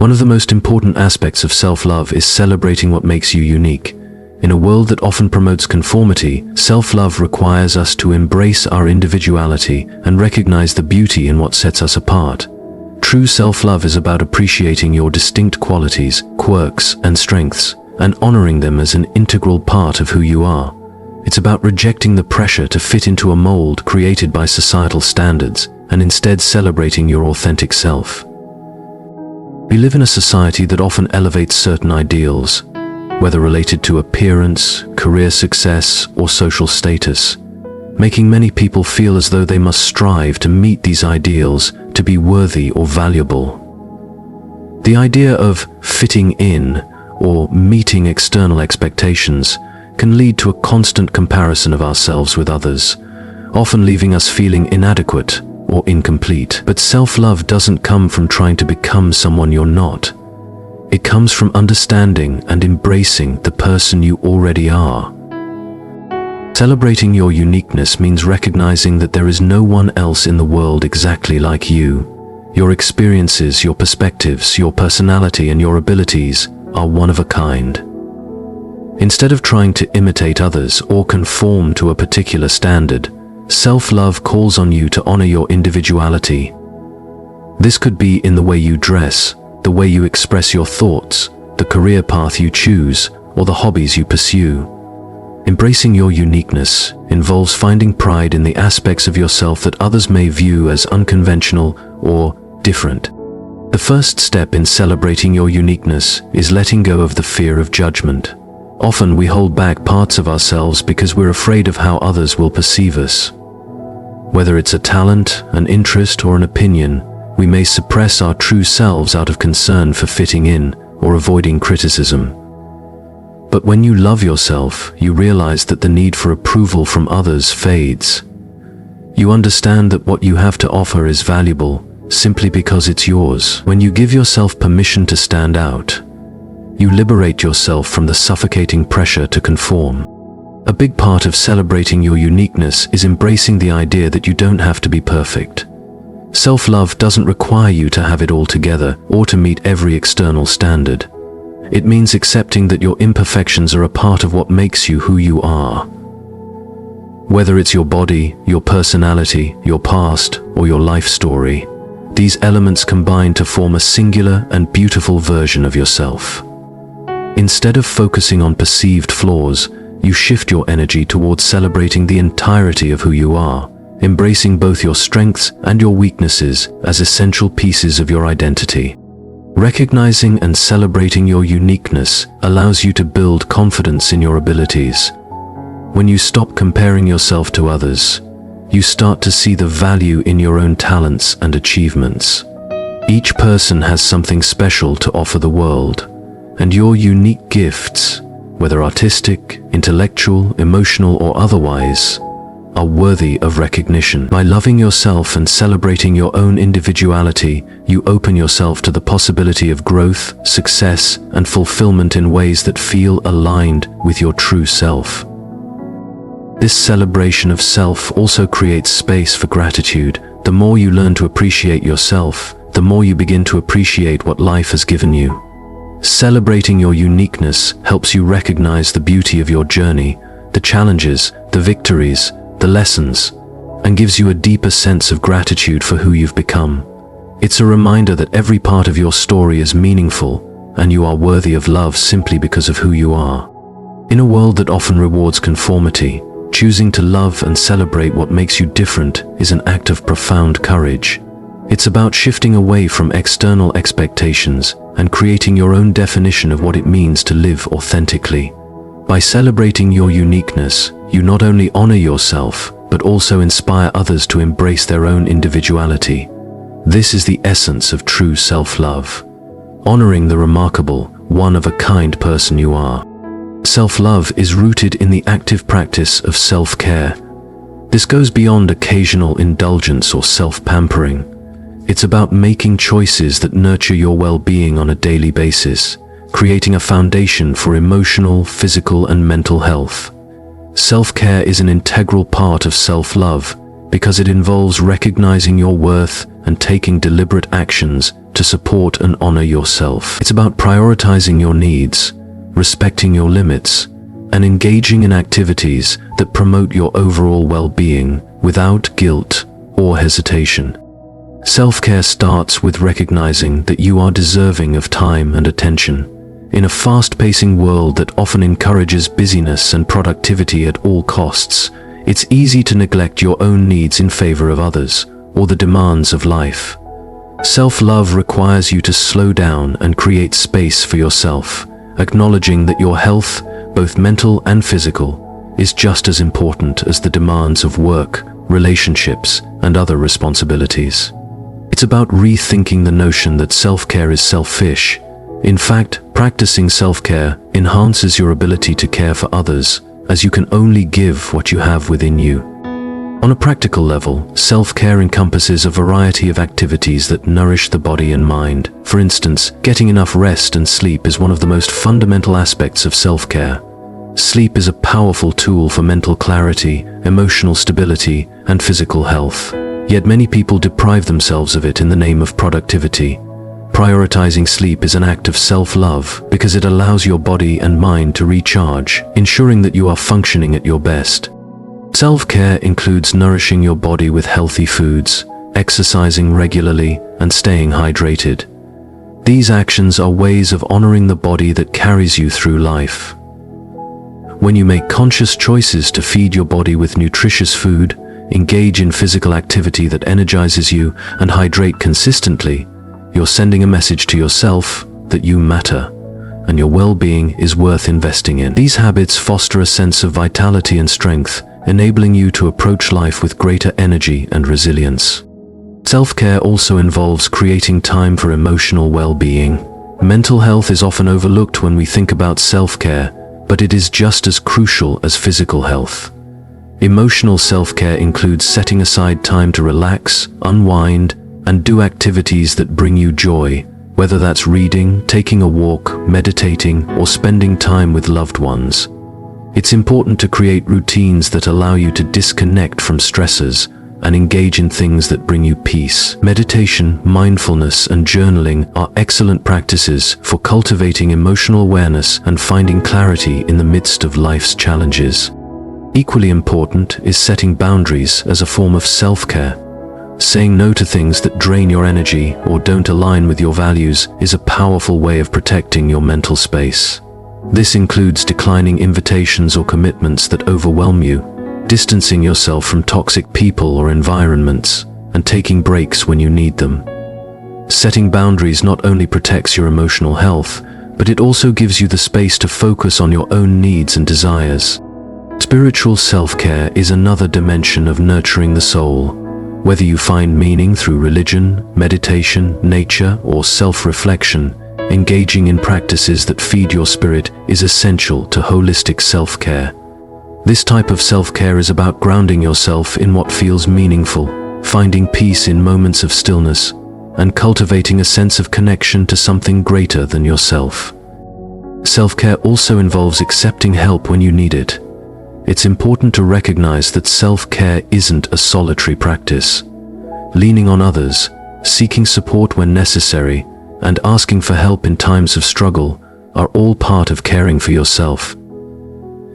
One of the most important aspects of self-love is celebrating what makes you unique. In a world that often promotes conformity, self-love requires us to embrace our individuality and recognize the beauty in what sets us apart. True self-love is about appreciating your distinct qualities, quirks, and strengths, and honoring them as an integral part of who you are. It's about rejecting the pressure to fit into a mold created by societal standards, and instead celebrating your authentic self. We live in a society that often elevates certain ideals, whether related to appearance, career success, or social status, making many people feel as though they must strive to meet these ideals to be worthy or valuable. The idea of fitting in or meeting external expectations can lead to a constant comparison of ourselves with others, often leaving us feeling inadequate or incomplete. But self-love doesn't come from trying to become someone you're not. It comes from understanding and embracing the person you already are. Celebrating your uniqueness means recognizing that there is no one else in the world exactly like you. Your experiences, your perspectives, your personality, and your abilities are one of a kind. Instead of trying to imitate others or conform to a particular standard, self-love calls on you to honor your individuality. This could be in the way you dress, the way you express your thoughts, the career path you choose, or the hobbies you pursue. Embracing your uniqueness involves finding pride in the aspects of yourself that others may view as unconventional or different. The first step in celebrating your uniqueness is letting go of the fear of judgment. Often we hold back parts of ourselves because we're afraid of how others will perceive us. Whether it's a talent, an interest, or an opinion, we may suppress our true selves out of concern for fitting in or avoiding criticism. But when you love yourself, you realize that the need for approval from others fades. You understand that what you have to offer is valuable simply because it's yours. When you give yourself permission to stand out, you liberate yourself from the suffocating pressure to conform. A big part of celebrating your uniqueness is embracing the idea that you don't have to be perfect. Self-love doesn't require you to have it all together or to meet every external standard. It means accepting that your imperfections are a part of what makes you who you are. Whether it's your body, your personality, your past, or your life story, these elements combine to form a singular and beautiful version of yourself. Instead of focusing on perceived flaws, you shift your energy towards celebrating the entirety of who you are, embracing both your strengths and your weaknesses as essential pieces of your identity. Recognizing and celebrating your uniqueness allows you to build confidence in your abilities. When you stop comparing yourself to others, you start to see the value in your own talents and achievements. Each person has something special to offer the world, and your unique gifts, whether artistic, intellectual, emotional, or otherwise, are worthy of recognition. By loving yourself and celebrating your own individuality, you open yourself to the possibility of growth, success, and fulfillment in ways that feel aligned with your true self. This celebration of self also creates space for gratitude. The more you learn to appreciate yourself, the more you begin to appreciate what life has given you. Celebrating your uniqueness helps you recognize the beauty of your journey, the challenges, the victories, the lessons, and gives you a deeper sense of gratitude for who you've become. It's a reminder that every part of your story is meaningful, and you are worthy of love simply because of who you are. In a world that often rewards conformity, choosing to love and celebrate what makes you different is an act of profound courage. It's about shifting away from external expectations and creating your own definition of what it means to live authentically. By celebrating your uniqueness, you not only honor yourself, but also inspire others to embrace their own individuality. This is the essence of true self-love, honoring the remarkable, one-of-a-kind person you are. Self-love is rooted in the active practice of self-care. This goes beyond occasional indulgence or self-pampering. It's about making choices that nurture your well-being on a daily basis, creating a foundation for emotional, physical, and mental health. Self-care is an integral part of self-love because it involves recognizing your worth and taking deliberate actions to support and honor yourself. It's about prioritizing your needs, respecting your limits, and engaging in activities that promote your overall well-being without guilt or hesitation. Self-care starts with recognizing that you are deserving of time and attention. In a fast-pacing world that often encourages busyness and productivity at all costs, it's easy to neglect your own needs in favor of others or the demands of life. Self-love requires you to slow down and create space for yourself, acknowledging that your health, both mental and physical, is just as important as the demands of work, relationships, and other responsibilities. It's about rethinking the notion that self-care is selfish. In fact, practicing self-care enhances your ability to care for others, as you can only give what you have within you. On a practical level, self-care encompasses a variety of activities that nourish the body and mind. For instance, getting enough rest and sleep is one of the most fundamental aspects of self-care. Sleep is a powerful tool for mental clarity, emotional stability, and physical health. Yet many people deprive themselves of it in the name of productivity. Prioritizing sleep is an act of self-love because it allows your body and mind to recharge, ensuring that you are functioning at your best. Self-care includes nourishing your body with healthy foods, exercising regularly, and staying hydrated. These actions are ways of honoring the body that carries you through life. When you make conscious choices to feed your body with nutritious food, engage in physical activity that energizes you, and hydrate consistently, you're sending a message to yourself that you matter, and your well-being is worth investing in. These habits foster a sense of vitality and strength, enabling you to approach life with greater energy and resilience. Self-care also involves creating time for emotional well-being. Mental health is often overlooked when we think about self-care, but it is just as crucial as physical health. Emotional self-care includes setting aside time to relax, unwind, and do activities that bring you joy, whether that's reading, taking a walk, meditating, or spending time with loved ones. It's important to create routines that allow you to disconnect from stressors and engage in things that bring you peace. Meditation, mindfulness, and journaling are excellent practices for cultivating emotional awareness and finding clarity in the midst of life's challenges. Equally important is setting boundaries as a form of self-care. Saying no to things that drain your energy or don't align with your values is a powerful way of protecting your mental space. This includes declining invitations or commitments that overwhelm you, distancing yourself from toxic people or environments, and taking breaks when you need them. Setting boundaries not only protects your emotional health, but it also gives you the space to focus on your own needs and desires. Spiritual self-care is another dimension of nurturing the soul. Whether you find meaning through religion, meditation, nature, or self-reflection, engaging in practices that feed your spirit is essential to holistic self-care. This type of self-care is about grounding yourself in what feels meaningful, finding peace in moments of stillness, and cultivating a sense of connection to something greater than yourself. Self-care also involves accepting help when you need it. It's important to recognize that self-care isn't a solitary practice. Leaning on others, seeking support when necessary, and asking for help in times of struggle are all part of caring for yourself.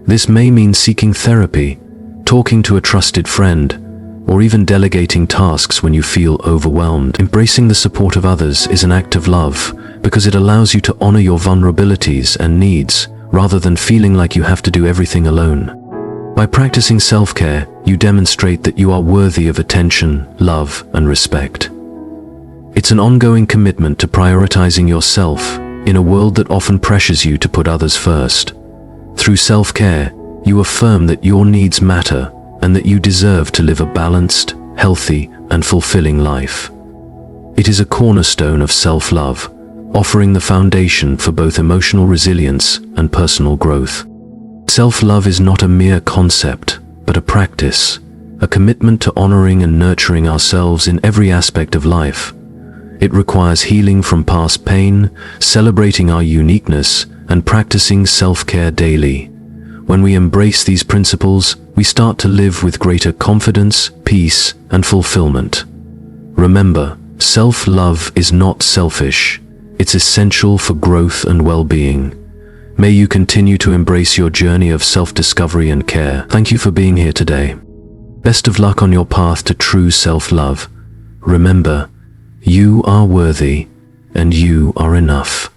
This may mean seeking therapy, talking to a trusted friend, or even delegating tasks when you feel overwhelmed. Embracing the support of others is an act of love because it allows you to honor your vulnerabilities and needs rather than feeling like you have to do everything alone. By practicing self-care, you demonstrate that you are worthy of attention, love, and respect. It's an ongoing commitment to prioritizing yourself in a world that often pressures you to put others first. Through self-care, you affirm that your needs matter and that you deserve to live a balanced, healthy, and fulfilling life. It is a cornerstone of self-love, offering the foundation for both emotional resilience and personal growth. Self-love is not a mere concept, but a practice, a commitment to honoring and nurturing ourselves in every aspect of life. It requires healing from past pain, celebrating our uniqueness, and practicing self-care daily. When we embrace these principles, we start to live with greater confidence, peace, and fulfillment. Remember, Self-love is not selfish. It's essential for growth and well-being. May you continue to embrace your journey of self-discovery and care. Thank you for being here today. Best of luck on your path to true self-love. Remember, you are worthy and you are enough.